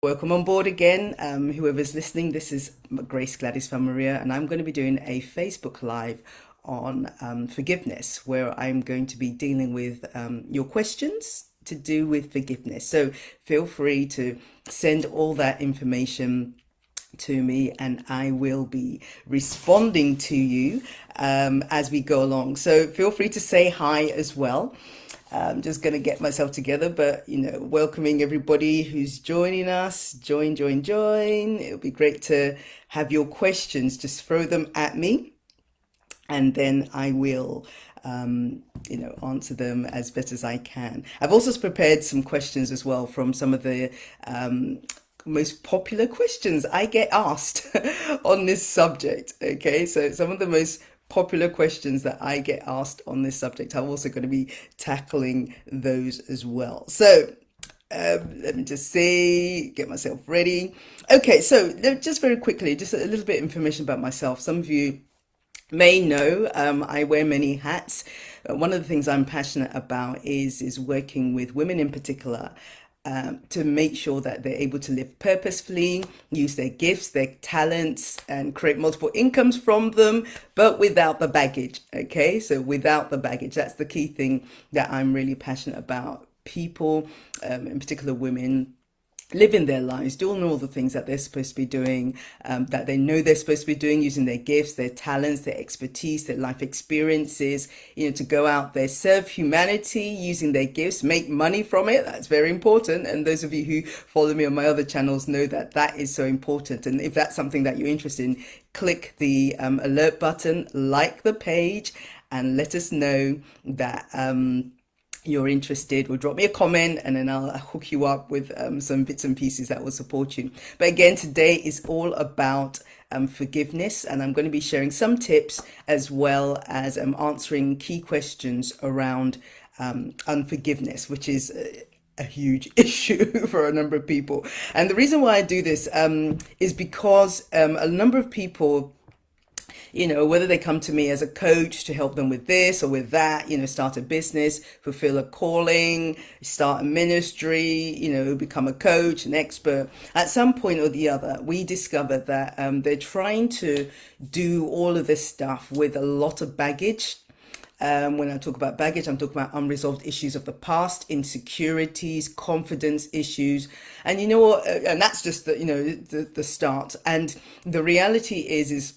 Welcome on board again. Whoever's listening, this is Gladys Famoriyo, and I'm going to be doing a Facebook Live on forgiveness, where I'm going to be dealing with your questions to do with forgiveness. So feel free to send all that information to me, and I will be responding to you as we go along. So feel free to say hi as well. I'm just going to get myself together, but welcoming everybody who's joining us. Join, join, join. It'll be great to have your questions. Just throw them at me, and then I will answer them as best as I can. I've also prepared some questions as well from some of the most popular questions I get asked on this subject. Okay, so some of the most popular questions that I get asked on this subject, I'm also going to be tackling those as well. So let me just see, get myself ready. Okay, so just very quickly, just a little bit of information about myself. Some of you may know I wear many hats. One of the things I'm passionate about is working with women in particular, to make sure that they're able to live purposefully, use their gifts, their talents, and create multiple incomes from them, but without the baggage. Okay, so without the baggage, that's the key thing that I'm really passionate about. People, in particular women, living their lives, doing all the things that they're supposed to be doing, that they know they're supposed to be doing, using their gifts, their talents, their expertise, their life experiences, to go out there, serve humanity using their gifts, make money from it. That's very important. And those of you who follow me on my other channels know that that is so important. And if that's something that you're interested in, click the alert button, like the page, and let us know that you're interested, or drop me a comment, and then I'll hook you up with some bits and pieces that will support you. But again, today is all about forgiveness, and I'm going to be sharing some tips as well as answering key questions around unforgiveness, which is a huge issue for a number of people. And the reason why I do this is because a number of people, whether they come to me as a coach to help them with this or with that, start a business, fulfill a calling, start a ministry, become a coach, an expert. At some point or the other, we discover that they're trying to do all of this stuff with a lot of baggage. When I talk about baggage, I'm talking about unresolved issues of the past, insecurities, confidence issues, and you know what? And that's just the start. And the reality is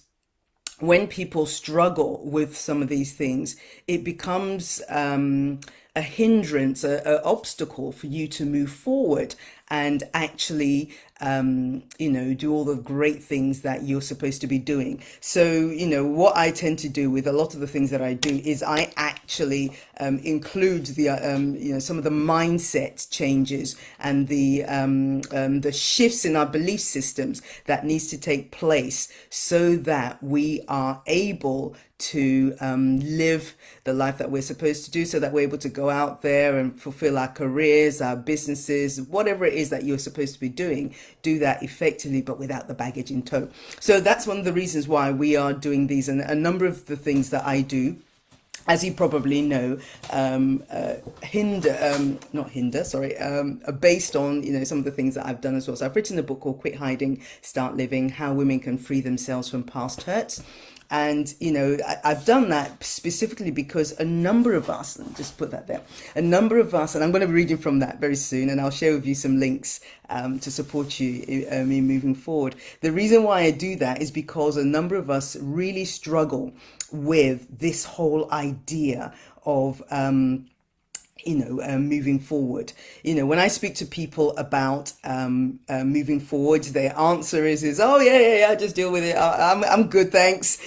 when people struggle with some of these things, it becomes a hindrance, an obstacle for you to move forward and actually, do all the great things that you're supposed to be doing. So, what I tend to do with a lot of the things that I do is I actually include the, some of the mindset changes and the shifts in our belief systems that needs to take place so that we are able to live the life that we're supposed to do, so that we're able to go out there and fulfill our careers, our businesses, whatever it is that you're supposed to be doing, do that effectively, but without the baggage in tow. So that's one of the reasons why we are doing these, and a number of the things that I do, as you probably know, are based on some of the things that I've done as well. So I've written a book called Quit Hiding, Start Living: How Women Can Free Themselves from Past Hurts. And I've done that specifically because a number of us, let me just put that there, a number of us, and I'm going to be reading from that very soon, and I'll share with you some links to support you in moving forward. The reason why I do that is because a number of us really struggle with this whole idea of moving forward. When I speak to people about moving forward, their answer is, oh yeah, I just deal with it. I'm good, thanks.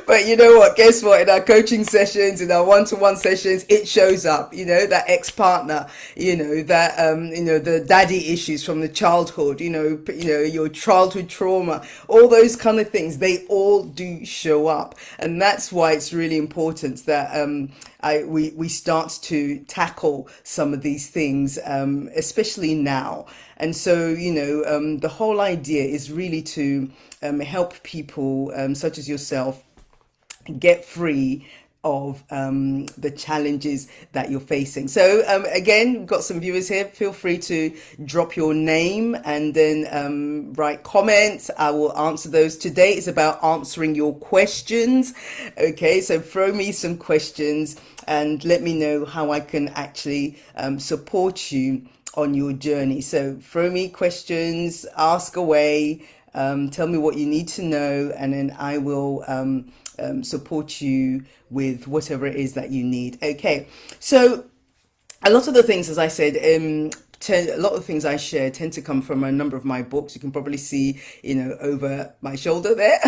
But you know what? Guess what? In our coaching sessions, in our one-to-one sessions, it shows up. That ex-partner. The daddy issues from the childhood. Your childhood trauma. All those kind of things. They all do show up, and that's why it's really important that we start to tackle some of these things, especially now. And so, the whole idea is really to help people such as yourself get free of the challenges that you're facing. So again, we've got some viewers here. Feel free to drop your name and then write comments. I will answer those. Today is about answering your questions. Okay, so throw me some questions and let me know how I can actually support you on your journey. So throw me questions, ask away, tell me what you need to know, and then I will support you with whatever it is that you need. Okay, so a lot of the things, as I said, a lot of things I share tend to come from a number of my books. You can probably see, over my shoulder there,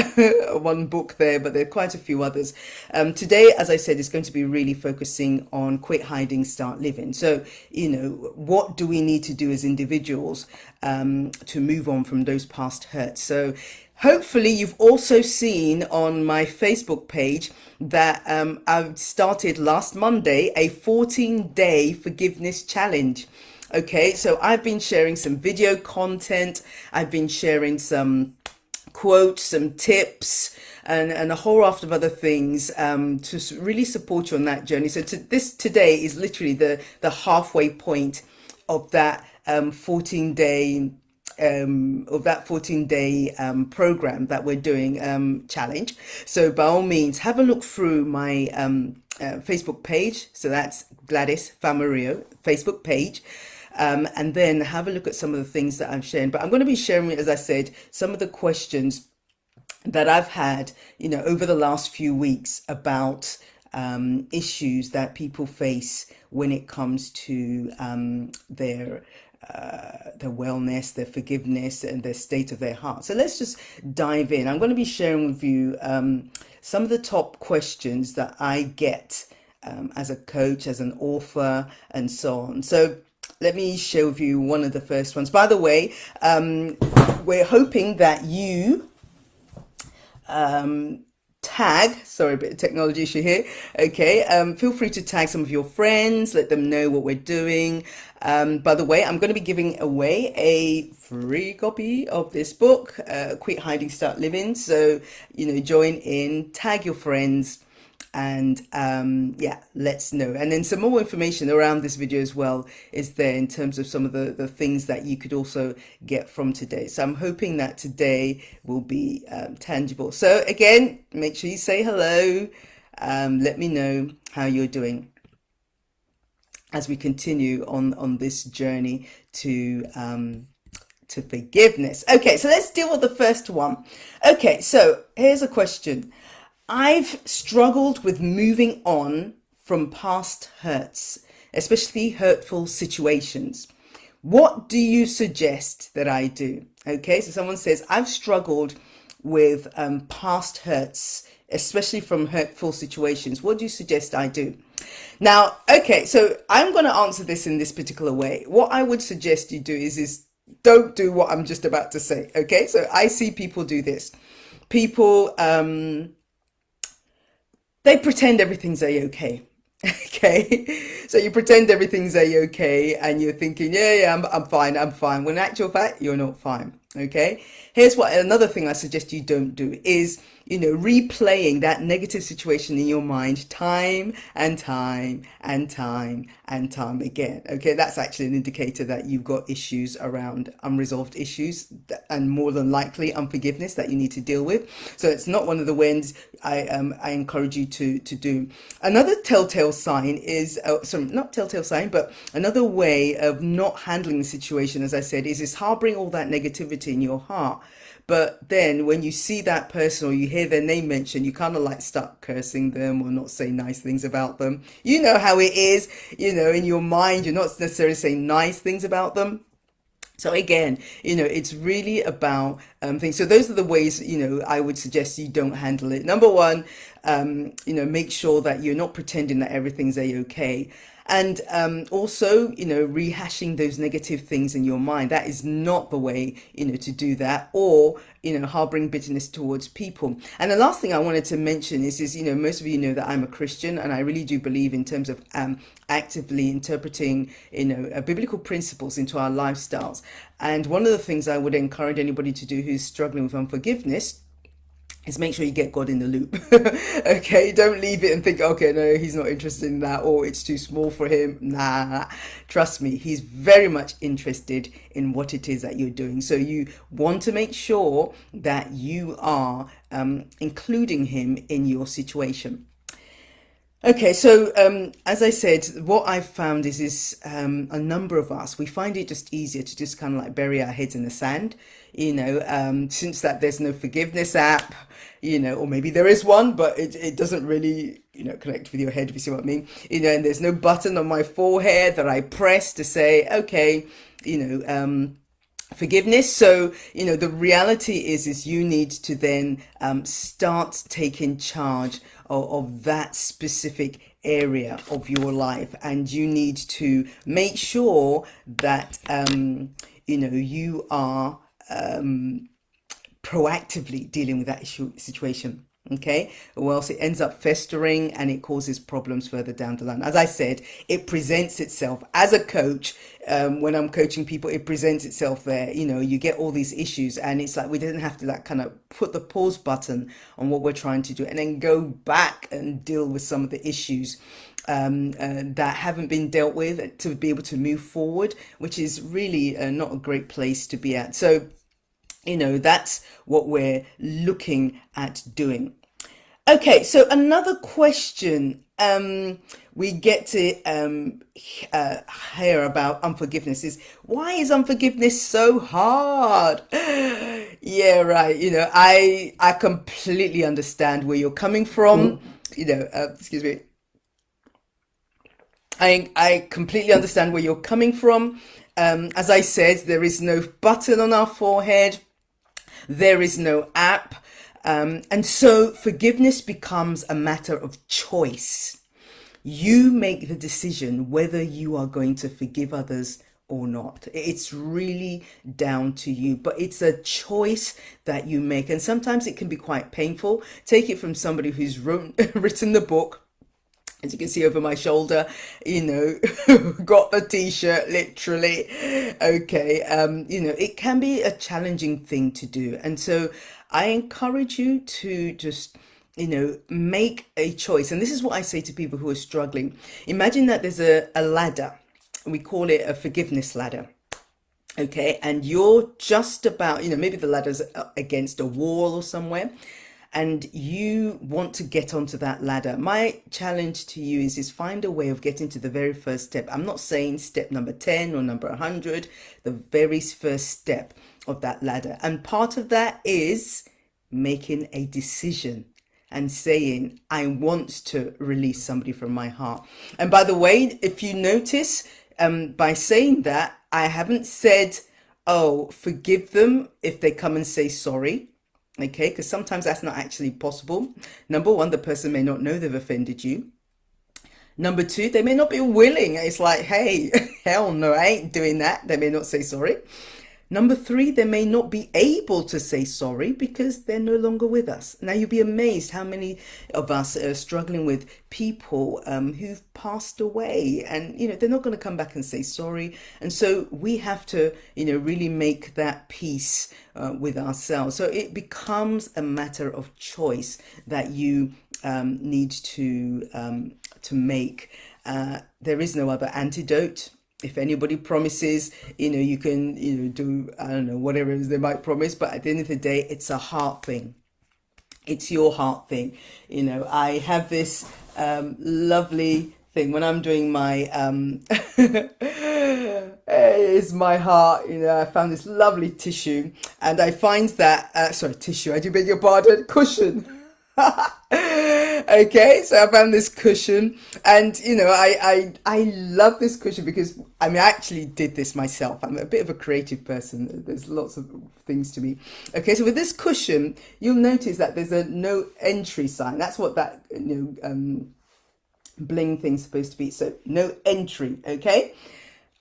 one book there, but there are quite a few others. Today, as I said, is going to be really focusing on quit hiding, start living. So, what do we need to do as individuals to move on from those past hurts? So, hopefully you've also seen on my Facebook page that I've started last Monday a 14-day forgiveness challenge. Okay, so I've been sharing some video content, I've been sharing some quotes, some tips, and a whole raft of other things to really support you on that journey. So today is literally the halfway point of that 14-day program that we're doing, challenge. So by all means, have a look through my Facebook page. So that's Gladys Famoriyo Facebook page. And then have a look at some of the things that I'm sharing. But I'm going to be sharing, as I said, some of the questions that I've had, over the last few weeks about issues that people face when it comes to their wellness, their forgiveness, and their state of their heart. So let's just dive in. I'm going to be sharing with you some of the top questions that I get as a coach, as an author, and so on. So let me share with you one of the first ones. By the way, we're hoping that you tag, sorry, a bit of technology issue here. Okay, feel free to tag some of your friends, let them know what we're doing. By the way, I'm going to be giving away a free copy of this book, Quit Hiding, Start Living. So, join in, tag your friends, and let's know. And then some more information around this video as well is there in terms of some of the things that you could also get from today. So I'm hoping that today will be tangible. So again, make sure you say hello. Let me know how you're doing as we continue on this journey to forgiveness. Okay, so let's deal with the first one. Okay, so here's a question. I've struggled with moving on from past hurts, especially hurtful situations. What do you suggest that I do? Okay, so someone says, I've struggled with past hurts, especially from hurtful situations. What do you suggest I do? Now, okay, so I'm going to answer this in this particular way. What I would suggest you do is don't do what I'm just about to say. Okay, so I see people do this. People, they pretend everything's a-okay. Okay, so you pretend everything's a-okay and you're thinking, I'm fine. When in actual fact, you're not fine. Okay, here's what another thing I suggest you don't do is, replaying that negative situation in your mind time and time and time and time again. Okay, that's actually an indicator that you've got issues around unresolved issues and more than likely unforgiveness that you need to deal with. So it's not one of the wins I encourage you to do. Another telltale sign is, not telltale sign, but another way of not handling the situation, as I said, is harboring all that negativity in your heart. But then when you see that person or you hear their name mentioned, you kind of like start cursing them or not say nice things about them. You know how it is, in your mind, you're not necessarily saying nice things about them. So again, it's really about things. So those are the ways, I would suggest you don't handle it. Number one, make sure that you're not pretending that everything's a-okay. And also, rehashing those negative things in your mind. That is not the way, to do that, or, harboring bitterness towards people. And the last thing I wanted to mention is, most of you know that I'm a Christian, and I really do believe in terms of actively interpreting, biblical principles into our lifestyles. And one of the things I would encourage anybody to do who's struggling with unforgiveness is make sure you get God in the loop. Okay, don't leave it and think, okay, no, he's not interested in that, or it's too small for him. Nah, trust me, he's very much interested in what it is that you're doing. So you want to make sure that you are including him in your situation. Okay, so as I said, what I've found is a number of us, we find it just easier to just kind of like bury our heads in the sand, since that there's no forgiveness app, or maybe there is one, but it doesn't really, connect with your head, if you see what I mean, and there's no button on my forehead that I press to say, okay, forgiveness. So the reality is you need to then start taking charge of that specific area of your life, and you need to make sure that you are proactively dealing with that situation. Okay, or else it ends up festering and it causes problems further down the line. As I said, it presents itself as a coach. When I'm coaching people, it presents itself there. You get all these issues, and it's like we didn't have to like kind of put the pause button on what we're trying to do and then go back and deal with some of the issues that haven't been dealt with to be able to move forward, which is really not a great place to be at. So that's what we're looking at doing. Okay, so another question we get to hear about unforgiveness is, why is unforgiveness so hard? Yeah, right. I completely understand where you're coming from. Excuse me. I completely understand where you're coming from. As I said, there is no button on our forehead. There is no app. And so forgiveness becomes a matter of choice. You make the decision whether you are going to forgive others or not. It's really down to you, but it's a choice that you make. And sometimes it can be quite painful. Take it from somebody who's written the book. As you can see over my shoulder, got the t-shirt literally. Okay. It can be a challenging thing to do. And so I encourage you to just, make a choice. And this is what I say to people who are struggling. Imagine that there's a ladder. We call it a forgiveness ladder. Okay. And you're just about, maybe the ladder's against a wall or somewhere, and you want to get onto that ladder. My challenge to you is find a way of getting to the very first step. I'm not saying step number 10 or number 100, the very first step of that ladder. And part of that is making a decision and saying, I want to release somebody from my heart. And by the way, if you notice, by saying that, I haven't said, oh, forgive them if they come and say sorry. Okay, because sometimes that's not actually possible. Number one, the person may not know they've offended you. Number two, they may not be willing. It's like, hey, hell no, I ain't doing that. They may not say sorry. Number three, they may not be able to say sorry because they're no longer with us. Now, you'll be amazed how many of us are struggling with people who've passed away, and, they're not going to come back and say sorry. And so we have to, really make that peace with ourselves. So it becomes a matter of choice that you need to make. There is no other antidote. If anybody promises, you can, do, I don't know, whatever it is they might promise. But at the end of the day, it's a heart thing. It's your heart thing. I have this lovely thing when I'm doing my, it's my heart. I found this lovely tissue, and I find that, tissue, I do beg your pardon, cushion. Okay, so I found this cushion, and I love this cushion because I actually did this myself. I'm a bit of a creative person. There's lots of things to me. Okay, so with this cushion, you'll notice that there's a no entry sign. That's what that bling thing's supposed to be. So no entry. Okay,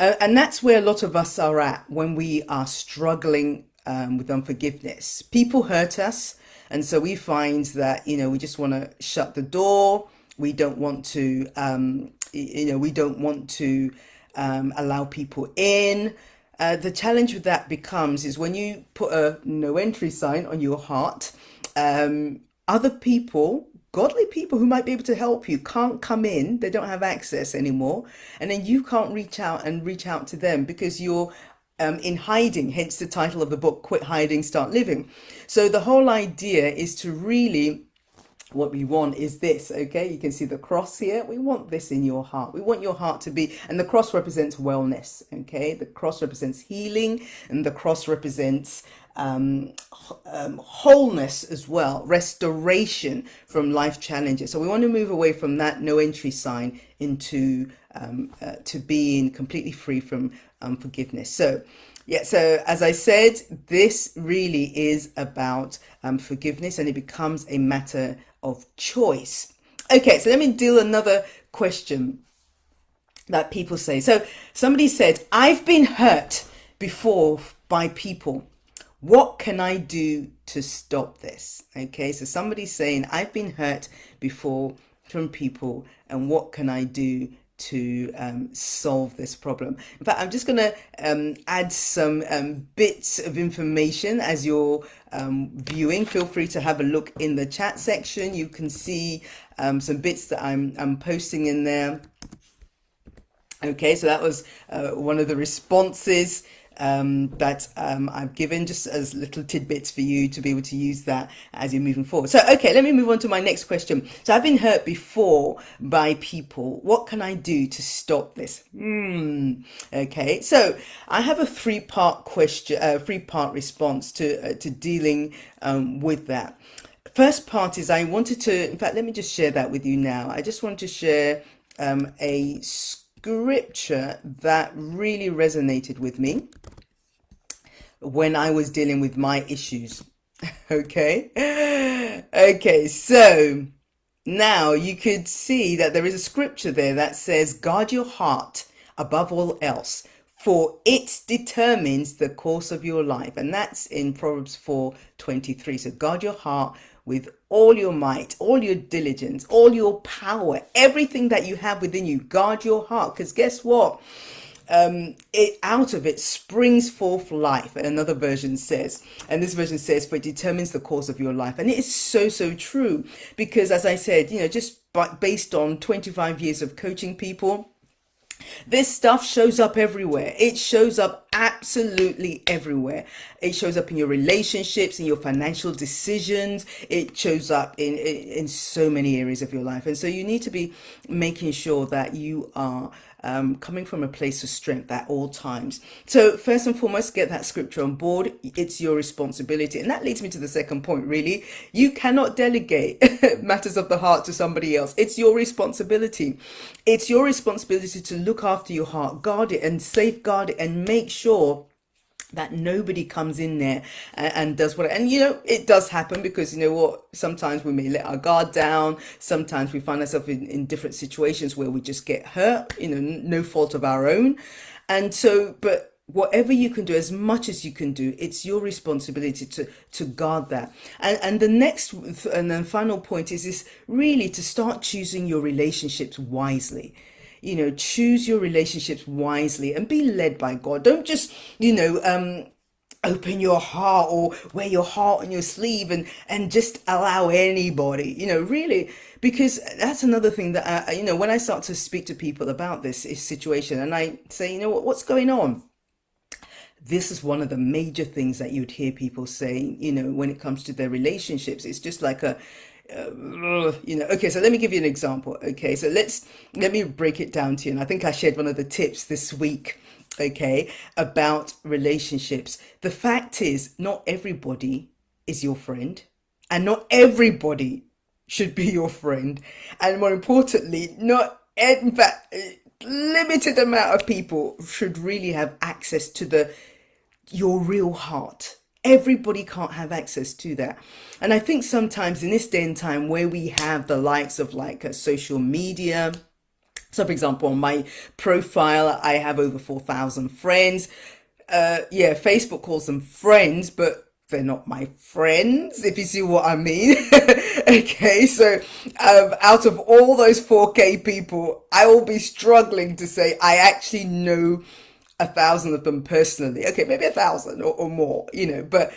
and that's where a lot of us are at when we are struggling with unforgiveness. People hurt us. And so we find that, we just want to shut the door. We don't want to, allow people in. The challenge with that is when you put a no entry sign on your heart, Other people, godly people who might be able to help you, can't come in. They don't have access anymore. And then you can't reach out to them because you're in hiding, hence the title of the book, Quit Hiding, Start Living. So the whole idea is to really, what we want is this. Okay, you can see the cross here. We want this in your heart. We want your heart to be, and the cross represents wellness. Okay, the cross represents healing, and the cross represents wholeness as well, restoration from life challenges. So we want to move away from that no entry sign into to being completely free from unforgiveness. So yeah, so as I said, this really is about forgiveness, and it becomes a matter of choice. Okay, so let me deal another question that people say. So somebody said, I've been hurt before by people. What can I do to stop this? Okay, so somebody's saying, I've been hurt before from people, and what can I do to solve this problem? In fact, I'm just going to add some bits of information as you're viewing. Feel free to have a look in the chat section. You can see some bits that I'm posting in there. Okay, so that was one of the responses that I've given, just as little tidbits for you to be able to use that as you're moving forward. So, okay, let me move on to my next question. So I've been hurt before by people. What can I do to stop this? Okay, so I have a three-part question, three-part response to dealing with that. First part is I wanted to, in fact, let me just share that with you now. I just want to share a scripture that really resonated with me when I was dealing with my issues. Okay. Okay. So now you could see that there is a scripture there that says, guard your heart above all else, for it determines the course of your life. And that's in Proverbs 4:23. So guard your heart with all your might, all your diligence, all your power, everything that you have within you. Guard your heart, because guess what? Out of it springs forth life. And another version says, and this version says, for it determines the course of your life. And it is so, so true. Because as I said, just based on 25 years of coaching people, this stuff shows up everywhere. It shows up absolutely everywhere. It shows up in your relationships, in your financial decisions. It shows up in so many areas of your life. And so you need to be making sure that you are coming from a place of strength at all times. So first and foremost, get that scripture on board. It's your responsibility. And that leads me to the second point, really. You cannot delegate matters of the heart to somebody else. It's your responsibility. It's your responsibility to look after your heart, guard it and safeguard it, and make sure that nobody comes in there and does what, and it does happen, because sometimes we may let our guard down. Sometimes we find ourselves in different situations where we just get hurt, no fault of our own. And so, but whatever you can do, as much as you can do, it's your responsibility to guard that. And the next and then final point is really to start choosing your relationships wisely. Choose your relationships wisely and be led by God. Don't just, open your heart or wear your heart on your sleeve and just allow anybody, really, because that's another thing that, when I start to speak to people about this situation and I say, what's going on? This is one of the major things that you'd hear people say, when it comes to their relationships. It's just like okay, so let me give you an example. Okay, so let me break it down to you. And I think I shared one of the tips this week, okay, about relationships. The fact is, not everybody is your friend, and not everybody should be your friend. And more importantly, in fact, limited amount of people should really have access to your real heart. Everybody can't have access to that. And I think sometimes in this day and time where we have the likes of social media, so for example, on my profile, I have over 4,000 friends. Facebook calls them friends, but they're not my friends, if you see what I mean. Okay, so out of all those 4K people, I will be struggling to say I actually know 1,000 of them personally. Okay, maybe 1,000 or more, but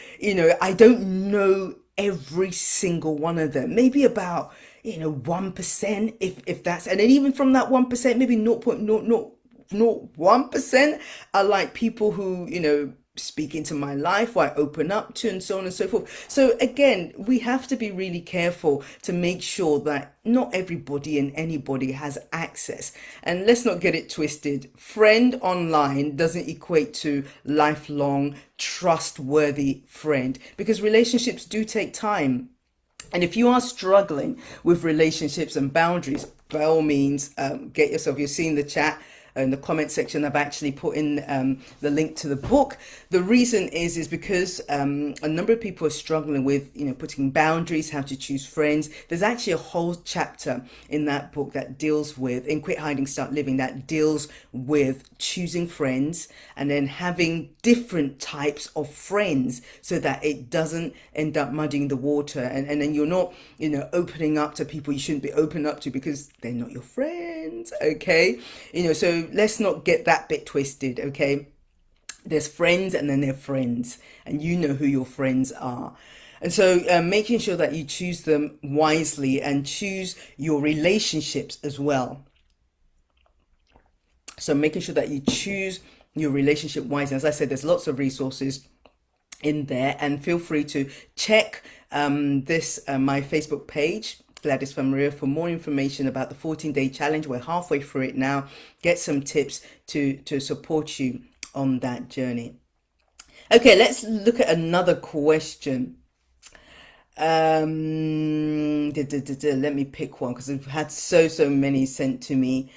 I don't know every single one of them. Maybe about 1%, if that's, and then even from that 1%, maybe 0.001% are like people who speak into my life, or I open up to, and so on and so forth. So again, we have to be really careful to make sure that not everybody and anybody has access. And let's not get it twisted. Friend online doesn't equate to lifelong, trustworthy friend, because relationships do take time. And if you are struggling with relationships and boundaries, by all means, get yourself, you'll see in the chat, in the comment section, I've actually put in the link to the book. The reason is because a number of people are struggling with putting boundaries, how to choose friends. There's actually a whole chapter in that book that deals with, in Quit Hiding, Start Living, that deals with choosing friends and then having different types of friends so that it doesn't end up muddying the water, and then you're not opening up to people you shouldn't be opening up to because they're not your friends. Okay, so let's not get that bit twisted. Okay, there's friends and then they're friends, and you know who your friends are. And so making sure that you choose them wisely and choose your relationships as well. So making sure that you choose your relationship wisely. As I said, there's lots of resources in there, and feel free to check my Facebook page, Gladys Famoriyo, for more information about the 14-day challenge. We're halfway through it now. Get some tips to support you on that journey. Okay, let's look at another question. Let me pick one because I've had so many sent to me.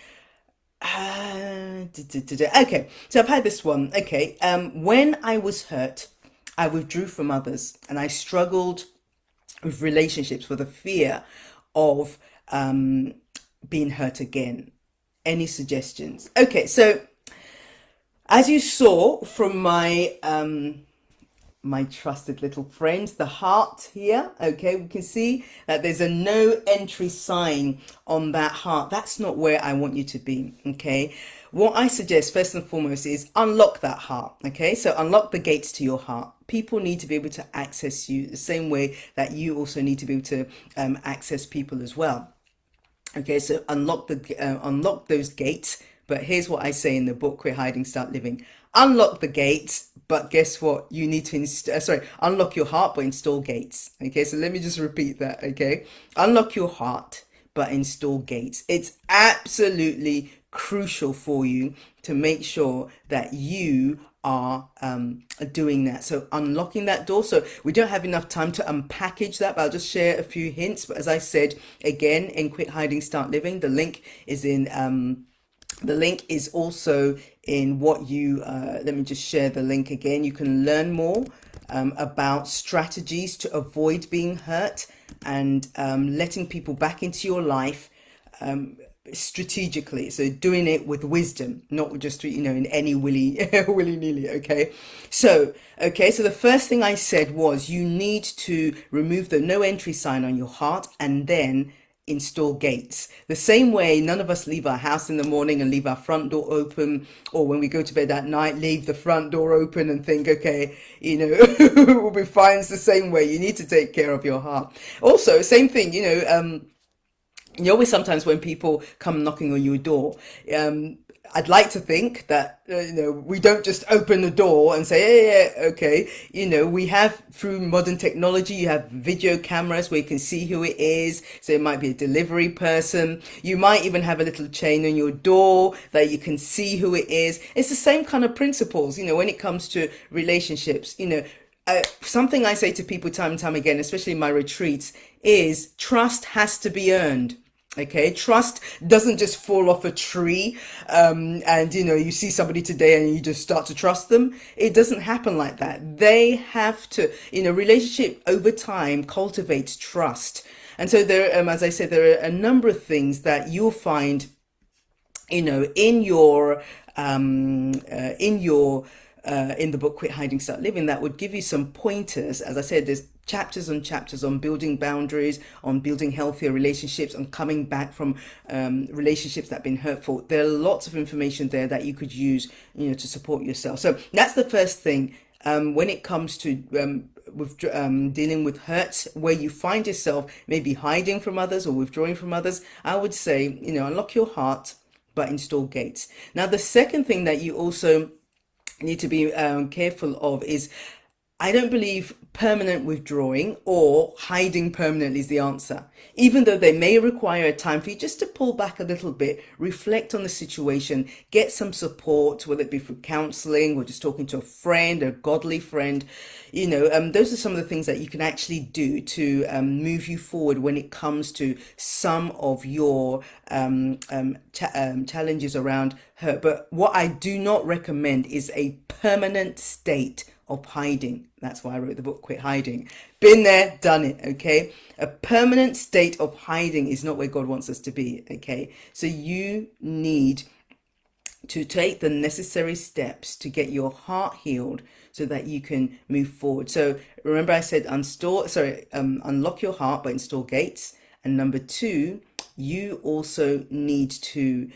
Okay, so I've had this one. Okay, when I was hurt, I withdrew from others, and I struggled with relationships for the fear of being hurt again. Any suggestions? Okay, so as you saw from my my trusted little friends, the heart here, okay, we can see that there's a no entry sign on that heart. That's not where I want you to be. Okay, what I suggest first and foremost is unlock that heart. Okay, so unlock the gates to your heart. People need to be able to access you the same way that you also need to be able to access people as well. Okay, so unlock those gates. But here's what I say in the book, Quit Hiding, Start Living. Unlock the gates, but guess what? You need to unlock your heart, but install gates. Okay, so let me just repeat that. Okay, unlock your heart, but install gates. It's absolutely crucial for you to make sure that you are doing that. So unlocking that door. So we don't have enough time to unpackage that, but I'll just share a few hints. But as I said, again, in Quit Hiding, Start Living, the link is in the link is also in what you let me just share the link again. You can learn more about strategies to avoid being hurt and letting people back into your life strategically. So doing it with wisdom, not just in any willy-nilly. Okay, so the first thing I said was you need to remove the no entry sign on your heart and then install gates. The same way none of us leave our house in the morning and leave our front door open, or when we go to bed at night leave the front door open and think, okay, we'll be fine. It's the same way. You need to take care of your heart. Also, same thing, you always, sometimes when people come knocking on your door, I'd like to think that we don't just open the door and say, yeah, okay. We have, through modern technology, you have video cameras where you can see who it is. So it might be a delivery person. You might even have a little chain on your door that you can see who it is. It's the same kind of principles, when it comes to relationships. Something I say to people time and time again, especially in my retreats, is trust has to be earned. Okay, trust doesn't just fall off a tree and you see somebody today and you just start to trust them. It doesn't happen like that. They have to, relationship over time cultivates trust. And so there, as I said, there are a number of things that you'll find, in the book Quit Hiding, Start Living, that would give you some pointers. As I said, there's chapters on chapters on building boundaries, on building healthier relationships, on coming back from relationships that have been hurtful. There are lots of information there that you could use, to support yourself. So that's the first thing. When it comes to dealing with hurt, where you find yourself maybe hiding from others or withdrawing from others, I would say, unlock your heart, but install gates. Now, the second thing that you also need to be careful of is, I don't believe permanent withdrawing or hiding permanently is the answer. Even though they may require a time for you just to pull back a little bit, reflect on the situation, get some support, whether it be through counseling or just talking to a friend, a godly friend. Those are some of the things that you can actually do to move you forward when it comes to some of your challenges around hurt. But what I do not recommend is a permanent state of hiding. That's why I wrote the book, Quit Hiding. Been there, done it, okay? A permanent state of hiding is not where God wants us to be, okay? So you need to take the necessary steps to get your heart healed so that you can move forward. So remember I said unlock your heart, but install gates. And number two, you also need to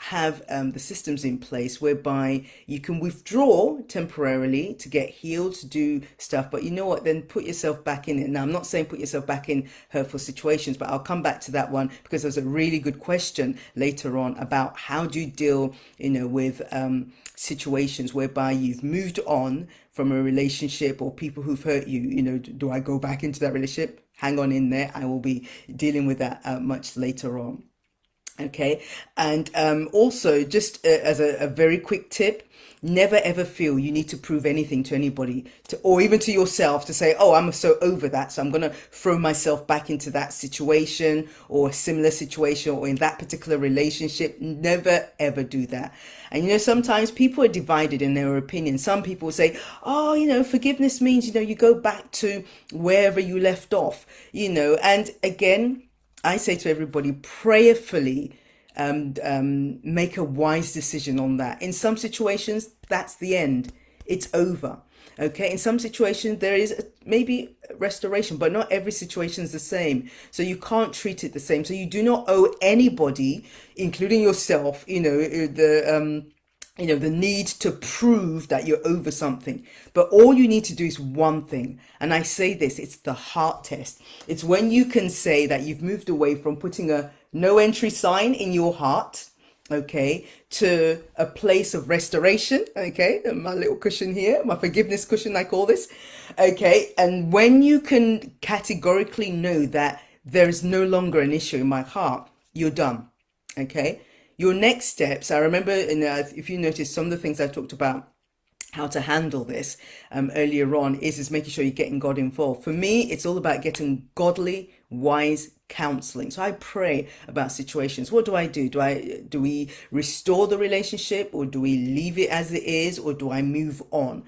have the systems in place whereby you can withdraw temporarily to get healed, to do stuff, but you know what, then put yourself back in it. Now, I'm not saying put yourself back in hurtful situations, but I'll come back to that one because there's a really good question later on about how do you deal with situations whereby you've moved on from a relationship or people who've hurt you. Do I go back into that relationship? Hang on in there. I will be dealing with that much later on. Okay, and also just as a very quick tip, never ever feel you need to prove anything to anybody, or even to yourself, to say, oh, I'm so over that, so I'm going to throw myself back into that situation or a similar situation or in that particular relationship. Never ever do that. And sometimes people are divided in their opinion. Some people say, oh, forgiveness means you go back to wherever you left off, and again, I say to everybody, prayerfully make a wise decision on that. In some situations, that's the end. It's over. Okay. In some situations, there is maybe restoration, but not every situation is the same. So you can't treat it the same. So you do not owe anybody, including yourself, the need to prove that you're over something. But all you need to do is one thing. And I say this, it's the heart test. It's when you can say that you've moved away from putting a no entry sign in your heart, okay, to a place of restoration, okay, my little cushion here, my forgiveness cushion, I call this, okay. And when you can categorically know that there is no longer an issue in my heart, you're done, okay. Your next steps, I remember, if you notice, some of the things I talked about, how to handle this earlier on, is making sure you're getting God involved. For me, it's all about getting godly, wise counseling. So I pray about situations. What do I do? Do we restore the relationship, or do we leave it as it is, or do I move on?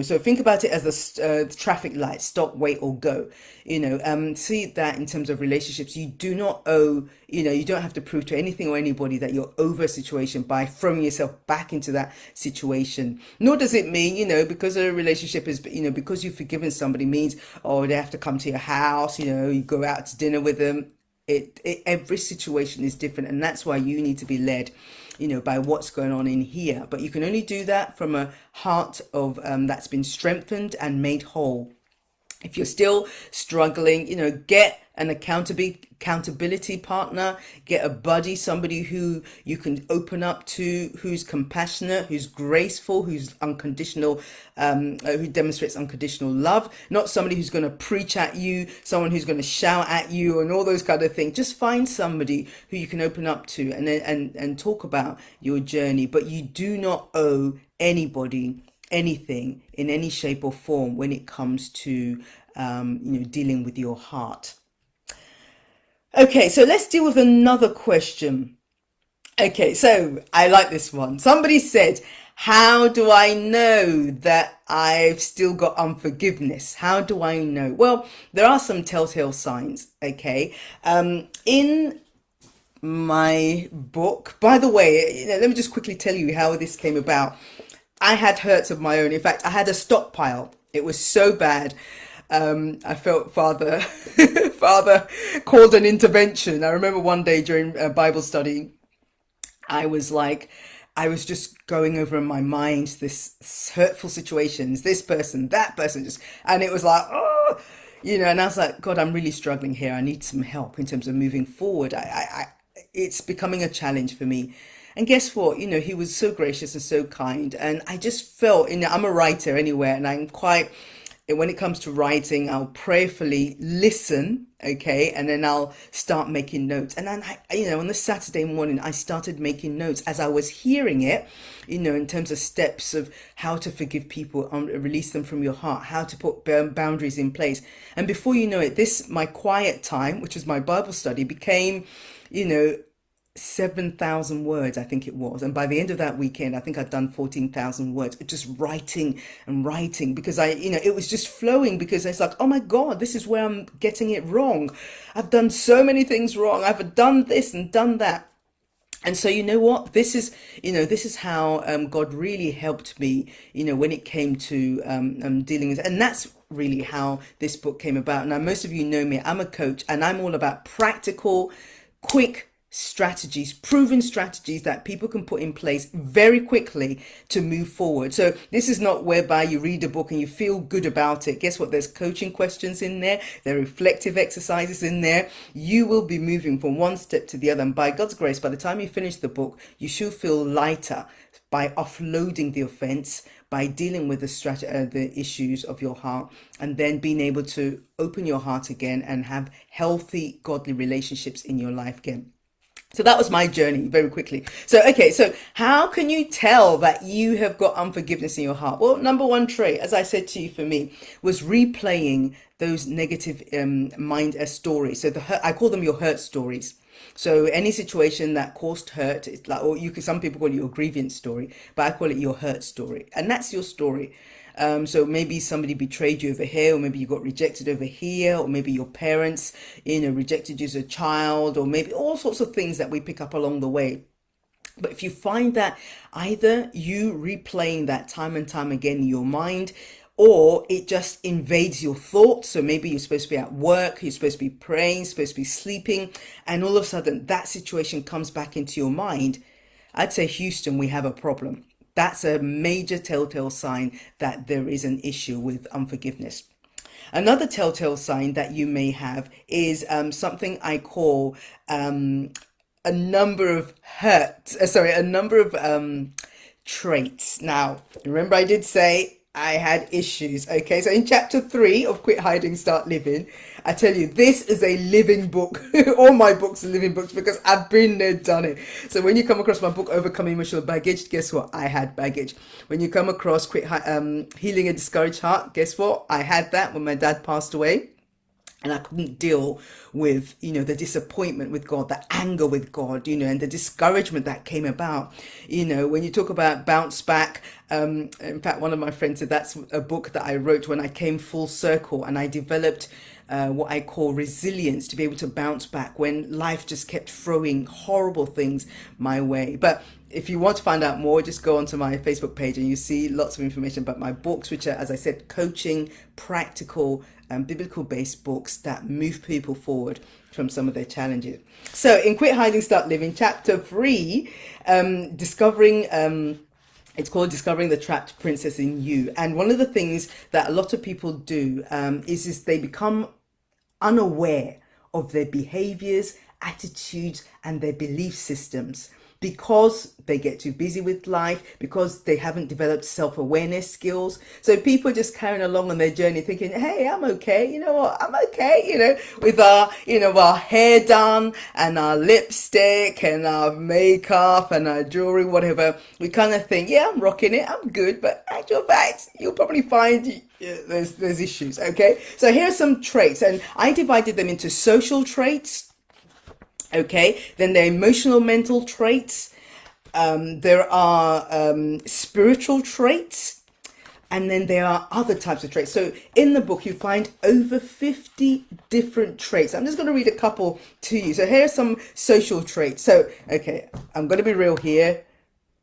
So think about it as the traffic light: stop, wait, or go. See that in terms of relationships. You do not owe, you don't have to prove to anything or anybody that you're over a situation by throwing yourself back into that situation. Nor does it mean, because a relationship is, because you've forgiven somebody means, oh, they have to come to your house, you go out to dinner with them. Every situation is different, and that's why you need to be led by what's going on in here. But you can only do that from a heart of that's been strengthened and made whole. If you're still struggling, get an accountability partner, get a buddy, somebody who you can open up to, who's compassionate, who's graceful, who's unconditional, who demonstrates unconditional love, not somebody who's going to preach at you, someone who's going to shout at you and all those kind of things. Just find somebody who you can open up to and talk about your journey. But you do not owe anybody anything in any shape or form when it comes to dealing with your heart. Okay, so let's deal with another question. Okay, so I like this one. Somebody said, how do I know that I've still got unforgiveness? How do I know? Well, there are some telltale signs, okay? In my book, by the way, let me just quickly tell you how this came about. I had hurts of my own. In fact, I had a stockpile. It was so bad. I felt Father called an intervention. I remember one day during Bible study, I was like, I was just going over in my mind this hurtful situations, this person, that person, just, and it was like, oh, and I was like, God, I'm really struggling here. I need some help in terms of moving forward. It's becoming a challenge for me. And guess what? He was so gracious and so kind. And I just felt, I'm a writer anyway, and I'm quite, when it comes to writing, I'll prayerfully listen, okay, and then I'll start making notes. And then, on the Saturday morning, I started making notes as I was hearing it, in terms of steps of how to forgive people, release them from your heart, how to put boundaries in place. And before you know it, my quiet time, which was my Bible study, became, you know, 7,000 words, I think it was. And by the end of that weekend, I think I'd done 14,000 words, just writing and writing, because it was just flowing, because it's like, oh my God, this is where I'm getting it wrong. I've done so many things wrong. I've done this and done that. And so, you know what, this is how God really helped me, when it came to dealing with, and that's really how this book came about. Now, most of you know me, I'm a coach, and I'm all about practical, quick strategies, proven strategies that people can put in place very quickly to move forward. So this is not whereby you read a book and you feel good about it. Guess what? There's coaching questions in there. There are reflective exercises in there. You will be moving from one step to the other. And by God's grace, by the time you finish the book, you should feel lighter by offloading the offense, by dealing with the issues of your heart, and then being able to open your heart again and have healthy, godly relationships in your life again. So that was my journey very quickly. So, okay, so how can you tell that you have got unforgiveness in your heart? Well, number one trait, as I said to you, for me, was replaying those negative mind stories. So I call them your hurt stories. So any situation that caused hurt, it's like, or some people call it your grievance story, but I call it your hurt story. And that's your story. So maybe somebody betrayed you over here, or maybe you got rejected over here, or maybe your parents, rejected you as a child, or maybe all sorts of things that we pick up along the way. But if you find that either you replaying that time and time again in your mind, or it just invades your thoughts. So maybe you're supposed to be at work, you're supposed to be praying, supposed to be sleeping, and all of a sudden that situation comes back into your mind. I'd say, Houston, we have a problem. That's a major telltale sign that there is an issue with unforgiveness. Another telltale sign that you may have is something I call a number of traits. Now, remember I did say I had issues. Okay, so in chapter 3 of Quit Hiding, Start Living, I tell you, this is a living book. All my books are living books because I've been there, done it. So when you come across my book, Overcoming Emotional Baggage, guess what? I had baggage. When you come across Healing a Discouraged Heart, guess what? I had that when my dad passed away. And I couldn't deal with, the disappointment with God, the anger with God, and the discouragement that came about. When you talk about bounce back, in fact, one of my friends said that's a book that I wrote when I came full circle, and I developed what I call resilience to be able to bounce back when life just kept throwing horrible things my way. But if you want to find out more, just go onto my Facebook page and you see lots of information about my books, which are, as I said, coaching, practical, biblical based books that move people forward from some of their challenges. So in Quit Hiding, Start Living, chapter 3, discovering it's called Discovering the Trapped Princess in You. And one of the things that a lot of people do is they become unaware of their behaviors, attitudes, and their belief systems, because they get too busy with life, because they haven't developed self-awareness skills. So people just carrying along on their journey thinking, hey, I'm okay, you know what, I'm okay, with our hair done and our lipstick and our makeup and our jewelry, whatever. We kind of think, yeah, I'm rocking it, I'm good, but actual fact, you'll probably find there's issues, okay? So here are some traits, and I divided them into social traits. Okay, then there are emotional mental traits, there are spiritual traits, and then there are other types of traits. So in the book you find over 50 different traits. I'm just going to read a couple to you. So here are some social traits. So, okay, I'm going to be real here.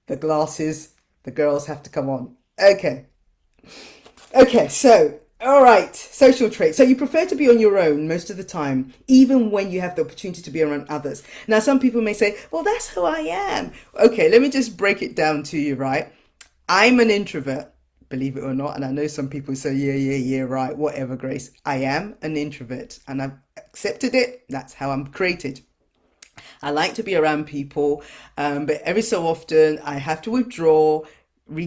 The glasses, the girls have to come on. Okay, so All right, social traits. So you prefer to be on your own most of the time, even when you have the opportunity to be around others. Now, some people may say, well, that's who I am. Okay, let me just break it down to you, right? I'm an introvert, believe it or not. And I know some people say, yeah, right, whatever, Grace. I am an introvert and I've accepted it. That's how I'm created. I like to be around people, but every so often I have to withdraw,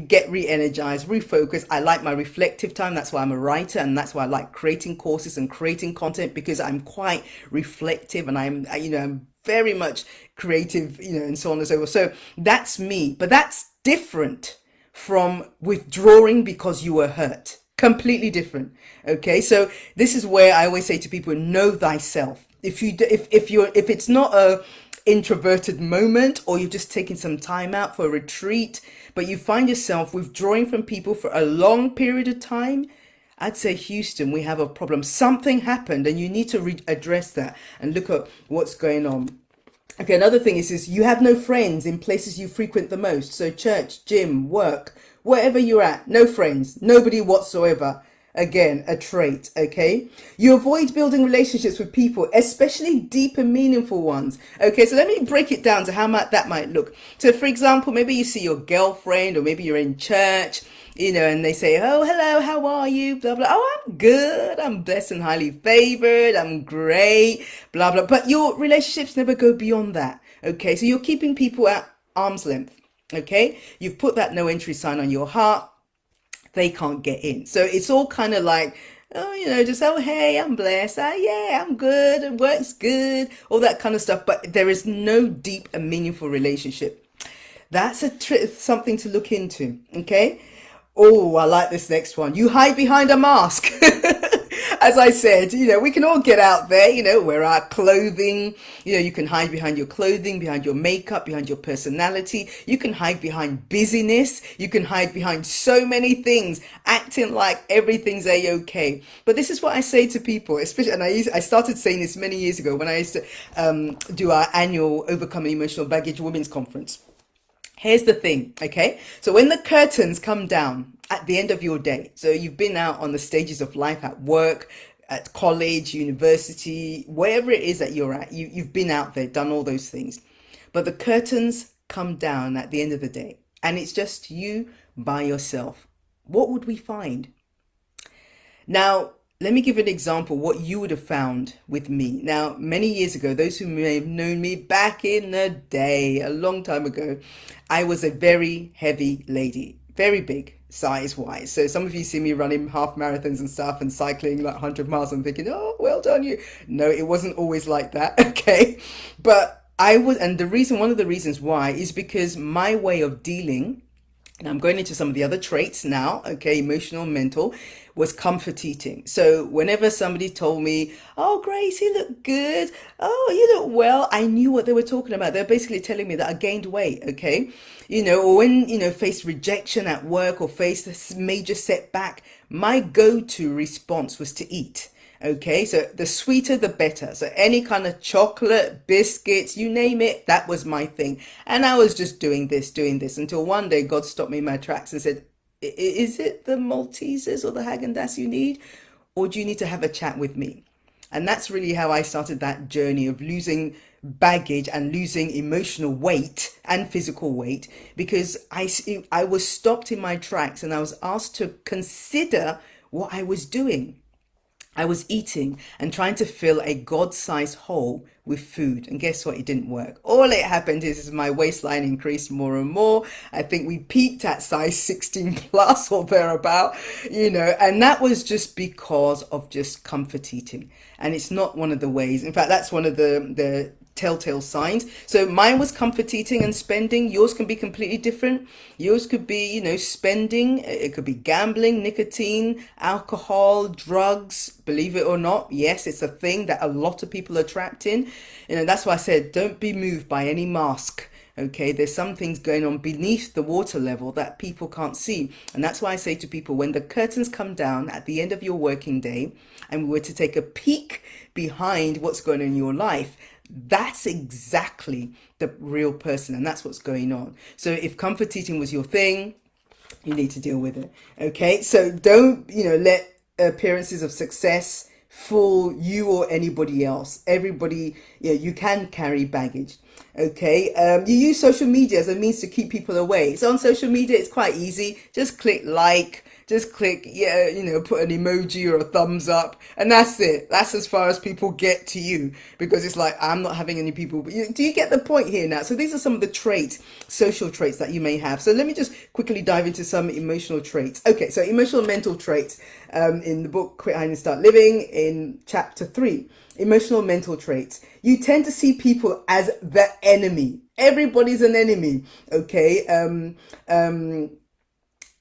get re-energized, refocus. I like my reflective time. That's why I'm a writer, and that's why I like creating courses and creating content, because I'm quite reflective and I'm very much creative, and so on and so forth. So that's me, but that's different from withdrawing because you were hurt. Completely different. Okay, so this is where I always say to people, know thyself. If it's not a introverted moment, or you're just taking some time out for a retreat, but you find yourself withdrawing from people for a long period of time, I'd say, Houston, we have a problem. Something happened and you need to address that and look at what's going on. Okay, another thing is you have no friends in places you frequent the most. So church, gym, work, wherever you're at, no friends, nobody whatsoever. Again, a trait, okay? You avoid building relationships with people, especially deep and meaningful ones. Okay, so let me break it down to how that might look. So for example, maybe you see your girlfriend, or maybe you're in church, and they say, oh, hello, how are you? Blah, blah. Oh, I'm good. I'm blessed and highly favored. I'm great. Blah, blah. But your relationships never go beyond that. Okay, so you're keeping people at arm's length. Okay, you've put that no entry sign on your heart. They can't get in. So it's all kind of like, just, oh, hey, I'm blessed. Oh, yeah, I'm good. It works good. All that kind of stuff. But there is no deep and meaningful relationship. That's something to look into. Okay. Oh, I like this next one. You hide behind a mask. As I said, we can all get out there, wear our clothing. You can hide behind your clothing, behind your makeup, behind your personality. You can hide behind busyness. You can hide behind so many things, acting like everything's a-okay. But this is what I say to people, especially, and I started saying this many years ago when I used to do our annual Overcoming Emotional Baggage Women's Conference. Here's the thing, okay? So when the curtains come down at the end of your day, so you've been out on the stages of life, at work, at college, university, wherever it is that you're at, you've been out there, done all those things. But the curtains come down at the end of the day, and it's just you by yourself. What would we find? Now, let me give an example what you would have found with me. Now, many years ago, those who may have known me back in the day, a long time ago, I was a very heavy lady, very big size-wise. So some of you see me running half marathons and stuff and cycling like 100 miles and thinking, oh, well done you. No, it wasn't always like that, okay? But and one of the reasons why is because my way of dealing, and I'm going into some of the other traits now, okay, emotional, mental, was comfort eating. So whenever somebody told me, oh, Grace, you look good. Oh, you look well. I knew what they were talking about. They're basically telling me that I gained weight, okay? Or when, faced rejection at work or faced a major setback, my go-to response was to eat. Okay, so the sweeter the better. So any kind of chocolate, biscuits, you name it, that was my thing. And I was just doing this until one day God stopped me in my tracks and said, is it the Maltesers or the Haagen-Dazs you need? Or do you need to have a chat with me? And that's really how I started that journey of losing baggage and losing emotional weight and physical weight, because I was stopped in my tracks and I was asked to consider what I was doing. I was eating and trying to fill a God-sized hole with food. And guess what? It didn't work. All it happened is my waistline increased more and more. I think we peaked at size 16 plus or thereabout, and that was just because of just comfort eating. And it's not one of the ways. In fact, that's one of the telltale signs. So mine was comfort eating and spending. Yours can be completely different. Yours could be, spending. It could be gambling, nicotine, alcohol, drugs. Believe it or not, yes, it's a thing that a lot of people are trapped in. That's why I said, don't be moved by any mask. Okay, there's some things going on beneath the water level that people can't see. And that's why I say to people, when the curtains come down at the end of your working day and we were to take a peek behind what's going on in your life, that's exactly the real person, and that's what's going on. So if comfort eating was your thing, you need to deal with it. Okay, so don't let appearances of success fool you or anybody else. Everybody, you can carry baggage. Okay, you use social media as a means to keep people away. So on social media, it's quite easy. Just click like, just click, yeah, put an emoji or a thumbs up, and that's it. That's as far as people get to you, because it's like, I'm not having any people. But do you get the point here now? So these are some of the traits, social traits that you may have. So let me just quickly dive into some emotional traits. Okay, so emotional mental traits in the book Quit Hiding, Start Living, in chapter 3. Emotional mental traits. You tend to see people as the enemy. Everybody's an enemy. Okay.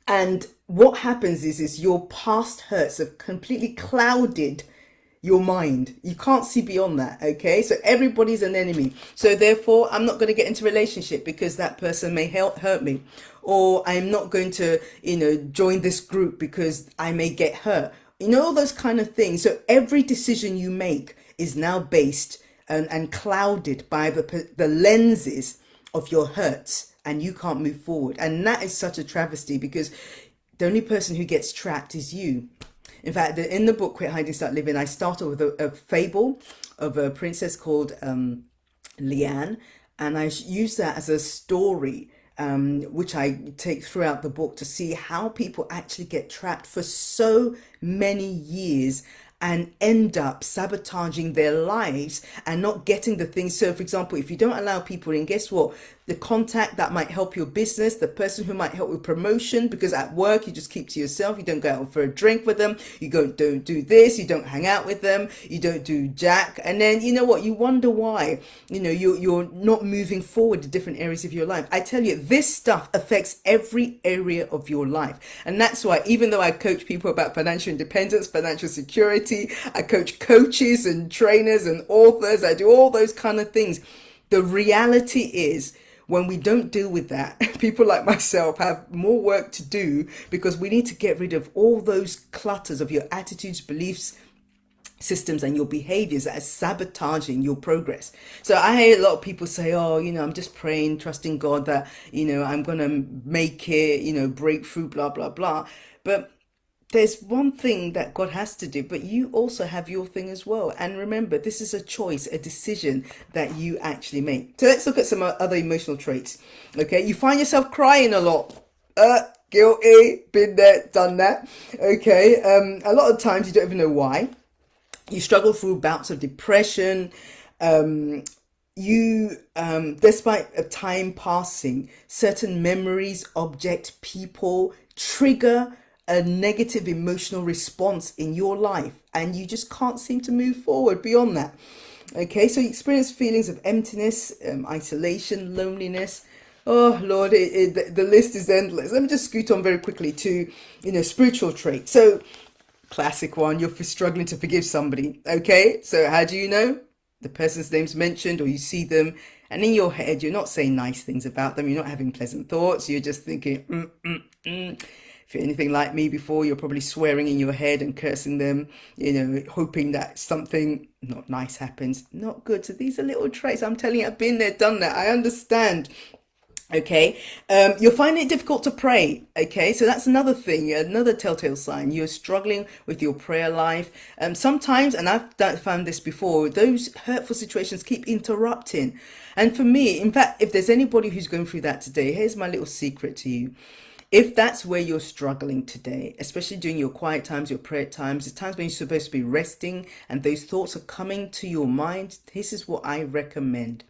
And what happens is your past hurts have completely clouded your mind. You can't see beyond that. Okay, so everybody's an enemy. So therefore, I'm not going to get into a relationship because that person may hurt me, or I'm not going to, join this group because I may get hurt. All those kind of things. So every decision you make is now based and clouded by the lenses of your hurts, and you can't move forward. And that is such a travesty, because the only person who gets trapped is you. In fact, in the book Quit Hiding, Start Living, I started with a fable of a princess called Leanne, and I use that as a story, which I take throughout the book, to see how people actually get trapped for so many years and end up sabotaging their lives and not getting the things. So for example, if you don't allow people in, guess what? The contact that might help your business, the person who might help with promotion, because at work you just keep to yourself, you don't go out for a drink with them, don't do this, you don't hang out with them, you don't do jack, and then you know what, you wonder why you're not moving forward to different areas of your life. I tell you, this stuff affects every area of your life, and that's why, even though I coach people about financial independence, financial security, I coach coaches and trainers and authors, I do all those kind of things, the reality is, when we don't deal with that, people like myself have more work to do, because we need to get rid of all those clutters of your attitudes, beliefs, systems, and your behaviors that are sabotaging your progress. So I hear a lot of people say, oh, I'm just praying, trusting God that, I'm going to make it, break through, blah, blah, blah. But there's one thing that God has to do, but you also have your thing as well. And remember, this is a choice, a decision that you actually make. So let's look at some other emotional traits. Okay, you find yourself crying a lot. Guilty, been there, done that. Okay, a lot of times you don't even know why. You struggle through bouts of depression. Despite a time passing, certain memories, object, people trigger a negative emotional response in your life, and you just can't seem to move forward beyond that. Okay, so you experience feelings of emptiness, isolation, loneliness. Oh Lord, the list is endless. Let me just scoot on very quickly to spiritual traits. So classic one, you're struggling to forgive somebody. Okay, so how do you know? The person's name's mentioned, or you see them, and in your head you're not saying nice things about them, you're not having pleasant thoughts, you're just thinking If you're anything like me before, you're probably swearing in your head and cursing them, hoping that something not nice happens. Not good. So these are little traits. I'm telling you, I've been there, done that. I understand. Okay, you'll find it difficult to pray. Okay, so that's another thing, another telltale sign. You're struggling with your prayer life. Sometimes, and I've found this before, those hurtful situations keep interrupting. And for me, in fact, if there's anybody who's going through that today, here's my little secret to you. If that's where you're struggling today, especially during your quiet times, your prayer times, the times when you're supposed to be resting and those thoughts are coming to your mind, this is what I recommend.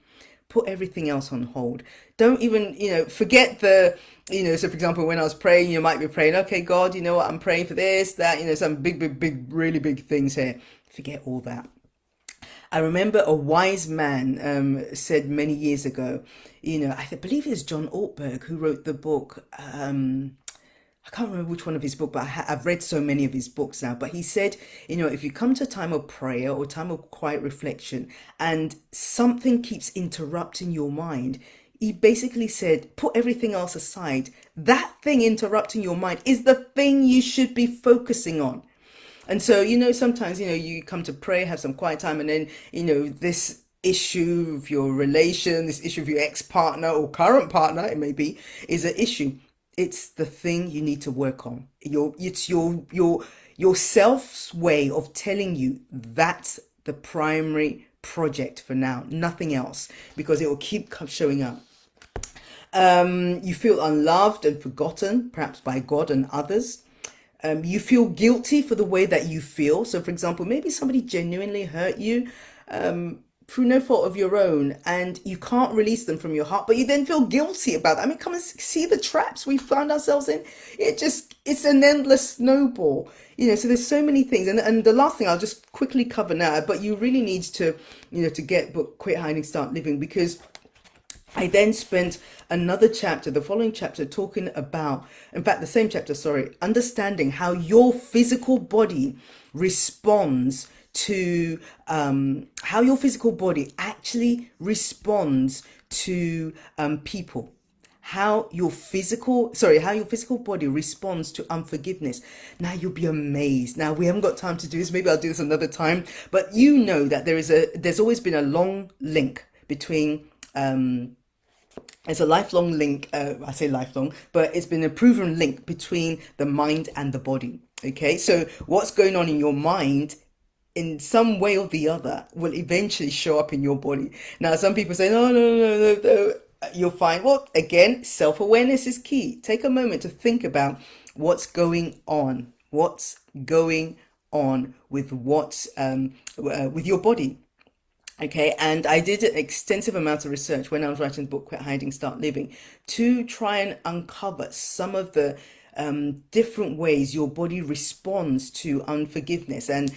Put everything else on hold. Don't even, forget so for example, when I was praying, you might be praying, okay, God, you know what, I'm praying for this, that, some big, really big things here. Forget all that. I remember a wise man said many years ago, I believe it's John Ortberg who wrote the book. I can't remember which one of his books, but I've read so many of his books now. But he said, if you come to a time of prayer or time of quiet reflection and something keeps interrupting your mind, he basically said, put everything else aside. That thing interrupting your mind is the thing you should be focusing on. And so, sometimes, you come to pray, have some quiet time, and then, this issue of your relation, this issue of your ex-partner or current partner, it may be, is an issue. It's the thing you need to work on. your self's way of telling you that's the primary project for now, nothing else, because it will keep showing up. You feel unloved and forgotten, perhaps by God and others. You feel guilty for the way that you feel. So, for example, maybe somebody genuinely hurt you through no fault of your own, and you can't release them from your heart, but you then feel guilty about it. I mean, come and see the traps we found ourselves in. It's an endless snowball. So there's so many things. And the last thing I'll just quickly cover now, but you really need to, to get book Quit Hiding, Start Living, because I then spent another chapter, the following chapter, talking about, in fact, the same chapter, sorry, understanding how your physical body responds to, how your physical body actually responds to people. How your physical body responds to unforgiveness. Now you'll be amazed. Now we haven't got time to do this. Maybe I'll do this another time. But that there's always been a long link between, it's a lifelong link. I say lifelong, but it's been a proven link between the mind and the body. Okay, so what's going on in your mind, in some way or the other, will eventually show up in your body. Now, some people say, no, you're fine. Well, again, self-awareness is key. Take a moment to think about what's going on. What's going on with with your body. Okay, and I did an extensive amount of research when I was writing the book Quit Hiding, Start Living, to try and uncover some of the different ways your body responds to unforgiveness and,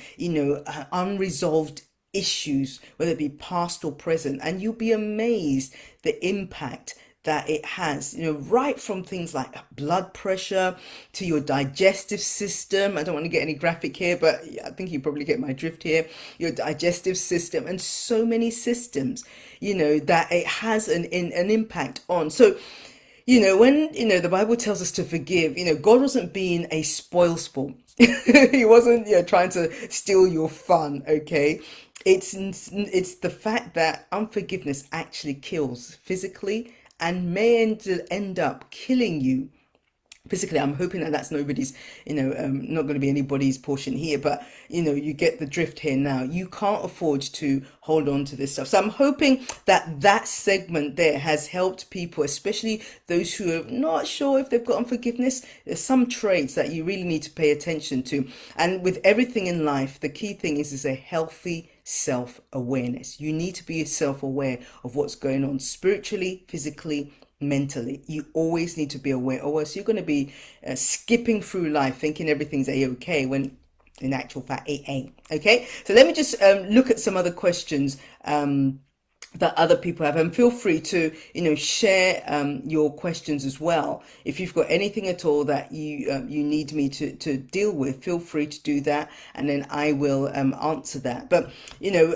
unresolved issues, whether it be past or present. And you'll be amazed the impact that it has, right from things like blood pressure to your digestive system. I don't want to get any graphic here, but I think you probably get my drift here. Your digestive system and so many systems, that it has an impact on. So, when, the Bible tells us to forgive, God wasn't being a spoil sport. He wasn't, trying to steal your fun. Okay. It's the fact that unforgiveness actually kills physically and may end up killing you physically. I'm hoping that that's nobody's, not going to be anybody's portion here, but you get the drift here now. You can't afford to hold on to this stuff. So I'm hoping that segment there has helped people, especially those who are not sure if they've got unforgiveness. There's some traits that you really need to pay attention to. And with everything in life, the key thing is a healthy self-awareness. You need to be self-aware of what's going on spiritually, physically, mentally. You always need to be aware, or else you're going to be skipping through life thinking everything's a-okay when in actual fact it ain't. Okay, so let me just look at some other questions that other people have, and feel free to share your questions as well. If you've got anything at all that you need me to deal with, feel free to do that, and then I will answer that. But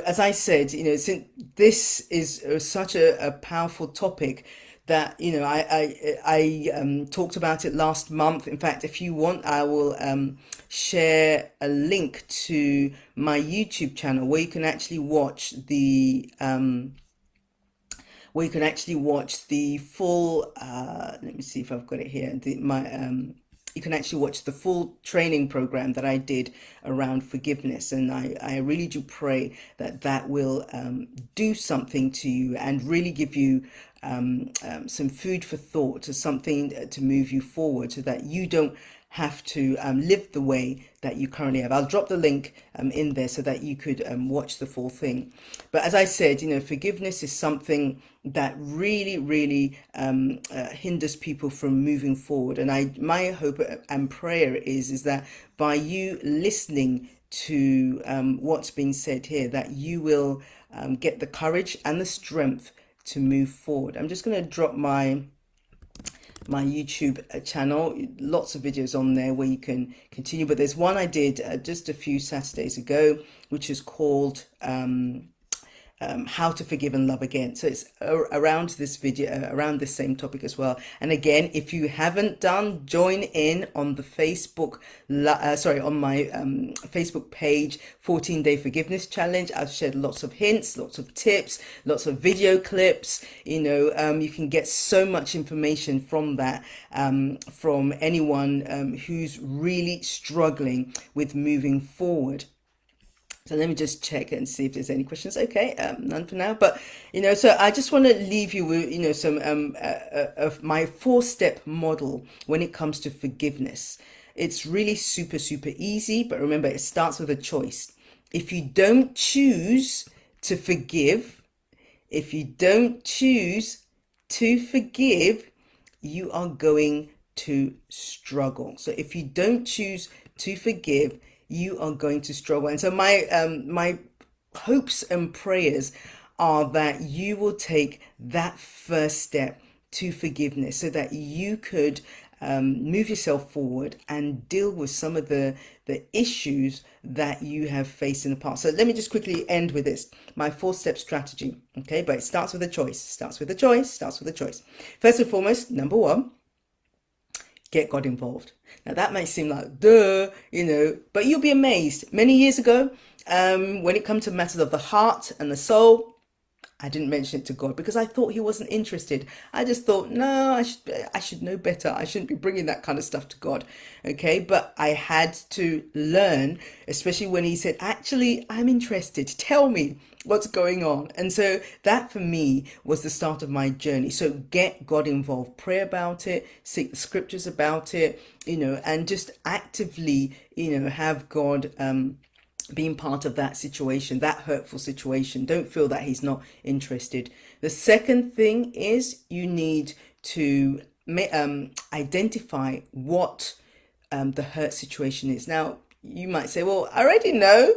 as I said, since this is such a powerful topic that I talked about it last month. In fact, if you want, I will share a link to my YouTube channel where you can actually watch the full, let me see if I've got it here, you can actually watch the full training program that I did around forgiveness. And I really do pray that will do something to you and really give you some food for thought, to something to move you forward, so that you don't have to live the way that you currently have. I'll drop the link in there so that you could watch the full thing. But as I said, forgiveness is something that really, really hinders people from moving forward. And my hope and prayer is that by you listening to what's being said here, that you will get the courage and the strength to move forward. I'm just going to drop my YouTube channel, lots of videos on there where you can continue, but there's one I did just a few Saturdays ago, which is called how to forgive and love again. So it's around this video, around this same topic as well. And again, if you haven't done, join in on the Facebook, on my Facebook page, 14-day forgiveness challenge. I've shared lots of hints, lots of tips, lots of video clips. You can get so much information from that, from anyone who's really struggling with moving forward. So let me just check and see if there's any questions. Okay, none for now. But so I just want to leave you with some of my 4-step model when it comes to forgiveness. It's really super, super easy, but remember, it starts with a choice. If you don't choose to forgive, you are going to struggle. So if you don't choose to forgive, you are going to struggle. And so my hopes and prayers are that you will take that first step to forgiveness so that you could move yourself forward and deal with some of the issues that you have faced in the past. So let me just quickly end with this, my 4-step strategy. Okay, but it starts with a choice. First and foremost, number 1, get God involved. Now that might seem like duh, but you'll be amazed. Many years ago, when it comes to matters of the heart and the soul, I didn't mention it to God because I thought he wasn't interested. I just thought, no, I should know better. I shouldn't be bringing that kind of stuff to God. Okay, but I had to learn, especially when he said, actually, I'm interested. Tell me what's going on. And so that for me was the start of my journey. So get God involved, pray about it, seek the scriptures about it, and just actively, have God being part of that situation, that hurtful situation. Don't feel that he's not interested. The second thing is you need to identify what the hurt situation is. Now, you might say, well, I already know.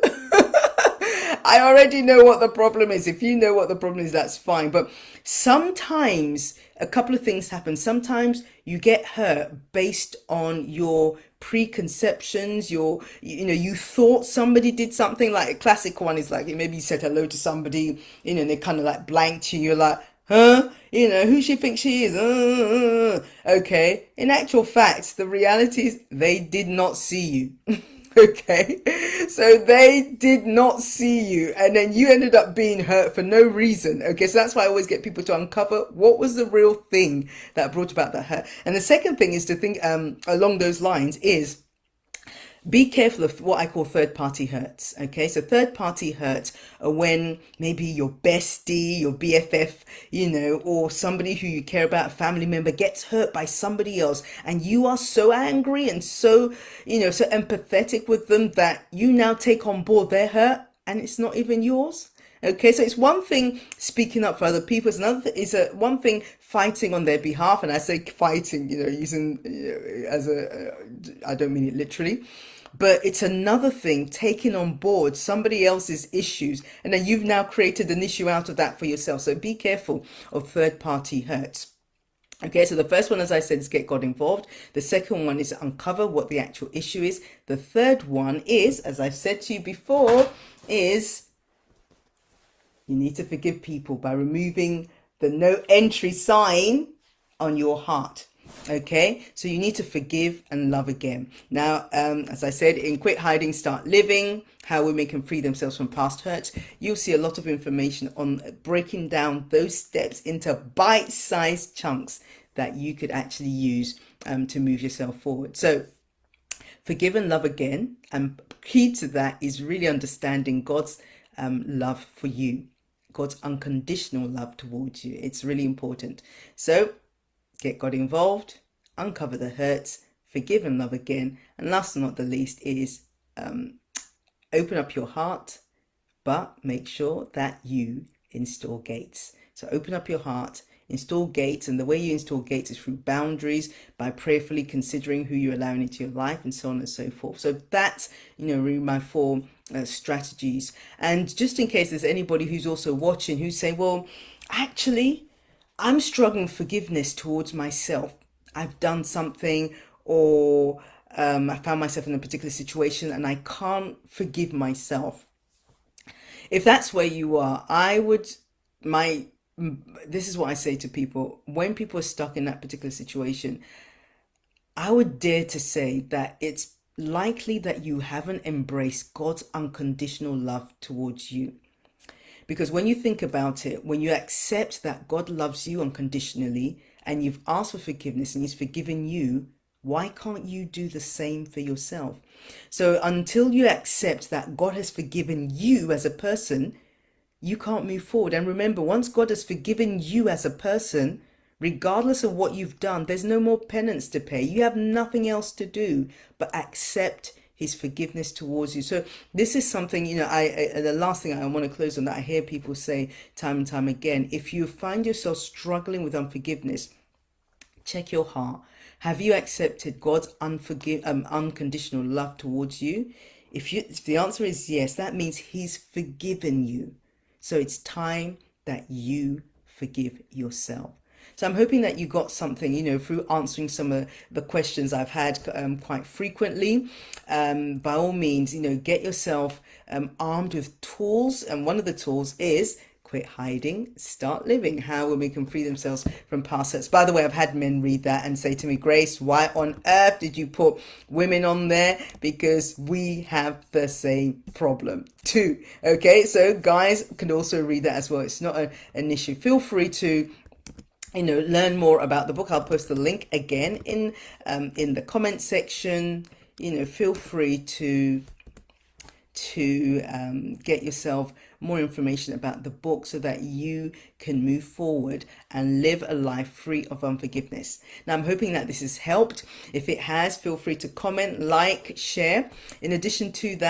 I already know what the problem is. If you know what the problem is, that's fine. But sometimes a couple of things happen. Sometimes you get hurt based on your preconceptions, you thought somebody did something. Like a classic one is like, maybe you said hello to somebody, and they kind of like blanked you. You're like, huh? Who she thinks she is? Okay. In actual fact, the reality is they did not see you. Okay, so they did not see you, and then you ended up being hurt for no reason. Okay, so that's why I always get people to uncover what was the real thing that brought about that hurt. And the second thing is to think along those lines is be careful of what I call third-party hurts. Okay, so third-party hurts are when maybe your bestie, your BFF, or somebody who you care about, a family member, gets hurt by somebody else, and you are so angry and so, so empathetic with them that you now take on board their hurt, and it's not even yours. Okay, so it's one thing speaking up for other people. It's another one thing fighting on their behalf, and I say fighting, using as I don't mean it literally. But it's another thing taking on board somebody else's issues, and then you've now created an issue out of that for yourself. So be careful of third-party hurts. Okay, so the first one, as I said, is get God involved. The second one is uncover what the actual issue is. The third one is, as I've said to you before, is you need to forgive people by removing the no entry sign on your heart. Okay, so you need to forgive and love again. Now, as I said, in Quit Hiding, Start Living, how women can free themselves from past hurts, you'll see a lot of information on breaking down those steps into bite-sized chunks that you could actually use to move yourself forward. So forgive and love again, and key to that is really understanding God's love for you, God's unconditional love towards you. It's really important. So get God involved, uncover the hurts, forgive and love again. And last but not the least is open up your heart, but make sure that you install gates. So open up your heart, install gates. And the way you install gates is through boundaries, by prayerfully considering who you're allowing into your life, and so on and so forth. So that's, really my 4 strategies. And just in case there's anybody who's also watching who's saying, well, actually, I'm struggling with forgiveness towards myself. I've done something, or I found myself in a particular situation and I can't forgive myself. If that's where you are, I would, my, this is what I say to people when people are stuck in that particular situation. I would dare to say that it's likely that you haven't embraced God's unconditional love towards you. Because when you think about it, when you accept that God loves you unconditionally and you've asked for forgiveness and He's forgiven you, why can't you do the same for yourself? So until you accept that God has forgiven you as a person, you can't move forward. And remember, once God has forgiven you as a person, regardless of what you've done, there's no more penance to pay. You have nothing else to do but accept his forgiveness towards you. So this is something, the last thing I want to close on that I hear people say time and time again. If you find yourself struggling with unforgiveness, check your heart. Have you accepted God's unconditional love towards you? If the answer is yes, that means he's forgiven you. So it's time that you forgive yourself. So I'm hoping that you got something, through answering some of the questions I've had quite frequently. By all means, get yourself armed with tools. And one of the tools is quit hiding, start living. How women can free themselves from past hurts. By the way, I've had men read that and say to me, Grace, why on earth did you put women on there? Because we have the same problem too. Okay, so guys can also read that as well. It's not an issue. Feel free to learn more about the book. I'll post the link again in the comment section. Feel free to get yourself more information about the book so that you can move forward and live a life free of unforgiveness. Now, I'm hoping that this has helped. If it has, feel free to comment, like, share. In addition to that,